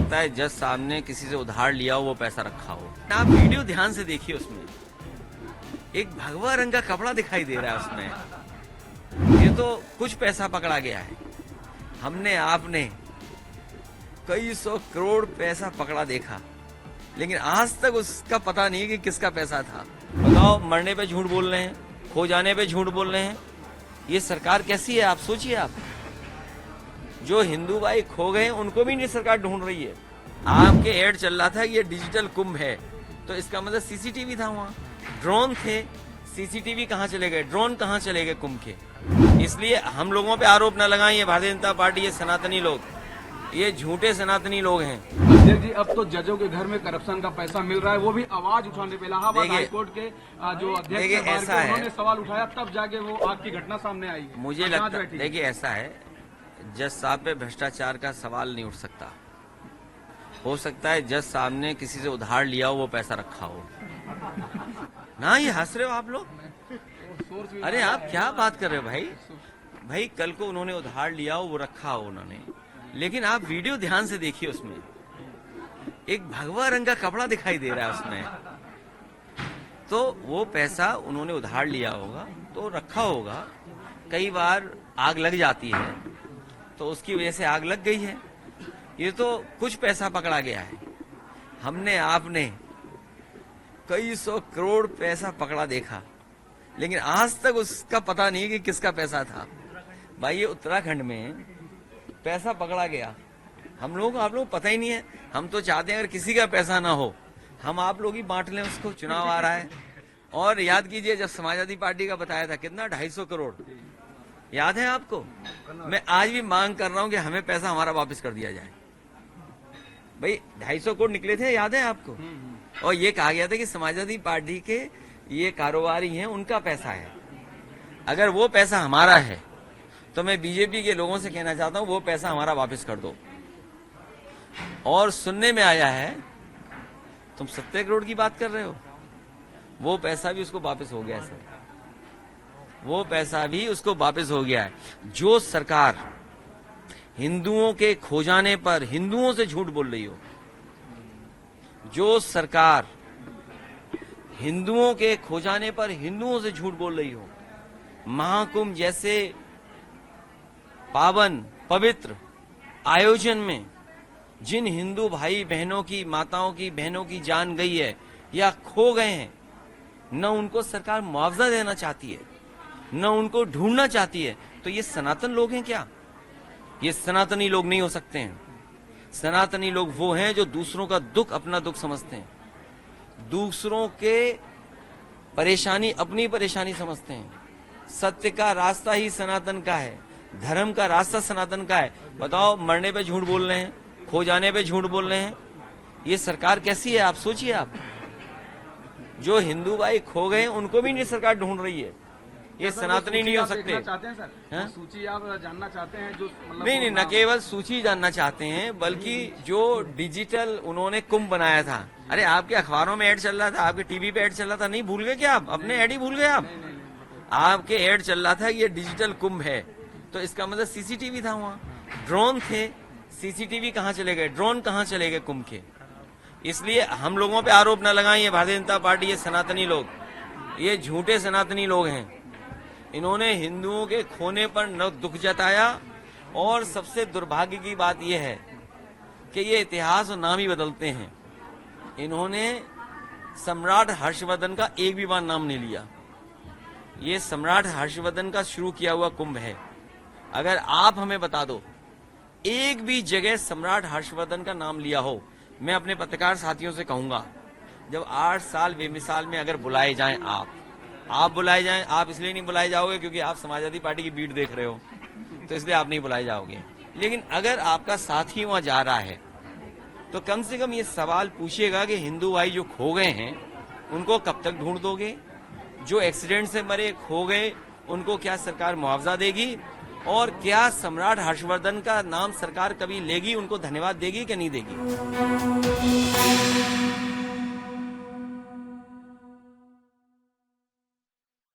सकता है जज साहब ने किसी से उधार लिया हो, वो पैसा रखा हो। आप वीडियो ध्यान से देखिए, उसमें एक भगवा रंग का कपड़ा दिखाई दे रहा है उसमें। ये तो कुछ पैसा पकड़ा गया है। हमने आपने कई सौ करोड़ पैसा पकड़ा देखा, लेकिन आज तक उसका पता नहीं कि किसका पैसा था। बताओ, मरने पे झूठ बोल रहे हैं, खो जाने पे झूठ बोल रहे हैं। ये सरकार कैसी है आप सोचिए। आप जो हिंदू भाई खो गए उनको भी नहीं सरकार ढूंढ रही है। आपके ऐड चल रहा था ये डिजिटल कुंभ है, तो इसका मतलब सीसीटीवी था, वहाँ ड्रोन थे। सीसीटीवी कहाँ चले गए, ड्रोन कहाँ चले गए कुंभ के? इसलिए हम लोगों पे आरोप न लगाएं, ये भारतीय जनता पार्टी, ये सनातनी लोग, ये झूठे सनातनी लोग हैं। अध्यक्ष जी, अब तो जजों के घर में करप्शन का पैसा मिल रहा है, वो भी आवाज उठाने पे इलाहाबाद हाईकोर्ट के जो अध्यक्ष ऐसा है, उन्होंने सवाल उठाया, तब जाके वो आग की घटना सामने आई है। मुझे लगता है, देखिए ऐसा है, जज साहब पे भ्रष्टाचार का सवाल नहीं उठ सकता। हो सकता है जज साहब ने किसी से उधार लिया हो, वो पैसा रखा हो ना। ये हंस रहे हो आप लोग? अरे आप क्या बात कर रहे हो भाई? भाई कल को उन्होंने उधार लिया हो, वो रखा हो उन्होंने, लेकिन आप वीडियो ध्यान से देखिए, उसमें एक भगवा रंग का कपड़ा दिखाई दे रहा है उसमें। तो वो पैसा उन्होंने उधार लिया होगा, तो रखा होगा। कई बार आग लग जाती है, तो उसकी वजह से आग लग गई है। ये तो कुछ पैसा पकड़ा गया है। हमने आपने कई सौ करोड़ पैसा पकड़ा देखा, लेकिन आज तक उसका पता नहीं कि किसका पैसा था। भाई ये उत्तराखंड में पैसा पकड़ा गया, हम लोगों को आप लोग पता ही नहीं है। हम तो चाहते हैं अगर किसी का पैसा ना हो, हम आप लोग ही बांट लें उसको। चुनाव आ रहा है, और याद कीजिए जब समाजवादी पार्टी का बताया था कितना 250 करोड़, याद है आपको? मैं आज भी मांग कर रहा हूं कि हमें पैसा हमारा वापस कर दिया जाए। भाई 250 करोड़ निकले थे, याद है आपको? और ये कहा गया था कि समाजवादी पार्टी के ये कारोबारी हैं, उनका पैसा है। अगर वो पैसा हमारा है तो मैं बीजेपी के लोगों से कहना चाहता हूं वो पैसा हमारा वापस कर दो। और सुनने में आया है तुम 70 करोड़ की बात कर रहे हो, वो पैसा भी उसको वापस हो गया है सर, वो पैसा भी उसको वापस हो गया है। जो सरकार हिंदुओं के खो जाने पर हिंदुओं से झूठ बोल रही हो, जो सरकार हिंदुओं के खो जाने पर हिंदुओं से झूठ बोल रही हो, महाकुंभ जैसे पावन पवित्र आयोजन में जिन हिंदू भाई बहनों की, माताओं की, बहनों की जान गई है या खो गए हैं, न उनको सरकार मुआवजा देना चाहती है, न उनको ढूंढना चाहती है, तो ये सनातन लोग हैं क्या? ये सनातनी लोग नहीं हो सकते हैं। सनातनी लोग वो हैं जो दूसरों का दुख अपना दुख समझते हैं, दूसरों के परेशानी अपनी परेशानी समझते हैं। सत्य का रास्ता ही सनातन का है, धर्म का रास्ता सनातन का है। बताओ, मरने पे झूठ बोल रहे हैं, खो जाने पे झूठ बोल रहे हैं। ये सरकार कैसी है आप सोचिए। आप जो हिंदू भाई खो गए उनको भी नहीं सरकार ढूंढ रही है। ये सनातनी नहीं हो सकते। चाहते हैं सर, सूची आप जानना चाहते हैं? जो मतलब नहीं, न केवल सूची जानना चाहते हैं, बल्कि जो डिजिटल उन्होंने कुंभ बनाया था। अरे आपके अखबारों में ऐड चल रहा था, आपके टीवी पे ऐड चल रहा था, नहीं भूल गए क्या आप? अपने ऐड ही भूल गए आप? आपके ऐड चल रहा था ये डिजिटल कुंभ है, तो इसका मतलब सीसीटीवी था, वहाँ ड्रोन थे। सीसीटीवी कहाँ चले गए, ड्रोन कहाँ चले गए कुंभ के? इसलिए हम लोगों पे आरोप न लगाएं, ये भारतीय जनता पार्टी, ये सनातनी लोग, ये झूठे सनातनी लोग हैं। इन्होंने हिंदुओं के खोने पर न दुख जताया, और सबसे दुर्भाग्य की बात यह है कि ये इतिहास और नाम ही बदलते हैं। इन्होंने सम्राट हर्षवर्धन का एक भी बार नाम नहीं लिया। ये सम्राट हर्षवर्धन का शुरू किया हुआ कुंभ है। अगर आप हमें बता दो एक भी जगह सम्राट हर्षवर्धन का नाम लिया हो, मैं अपने पत्रकार साथियों से कहूंगा, जब 8 साल बेमिसाल में अगर बुलाए जाएं, आप बुलाए जाएं, आप इसलिए नहीं बुलाए जाओगे क्योंकि आप समाजवादी पार्टी की बीट देख रहे हो, तो इसलिए आप नहीं बुलाए जाओगे। लेकिन अगर आपका साथी वहां जा रहा है, तो कम से कम ये सवाल पूछिएगा कि हिंदू भाई जो खो गए हैं उनको कब तक ढूंढ दोगे? जो एक्सीडेंट से मरे, खो गए, उनको क्या सरकार मुआवजा देगी? और क्या सम्राट हर्षवर्धन का नाम सरकार कभी लेगी, उनको धन्यवाद देगी कि नहीं देगी?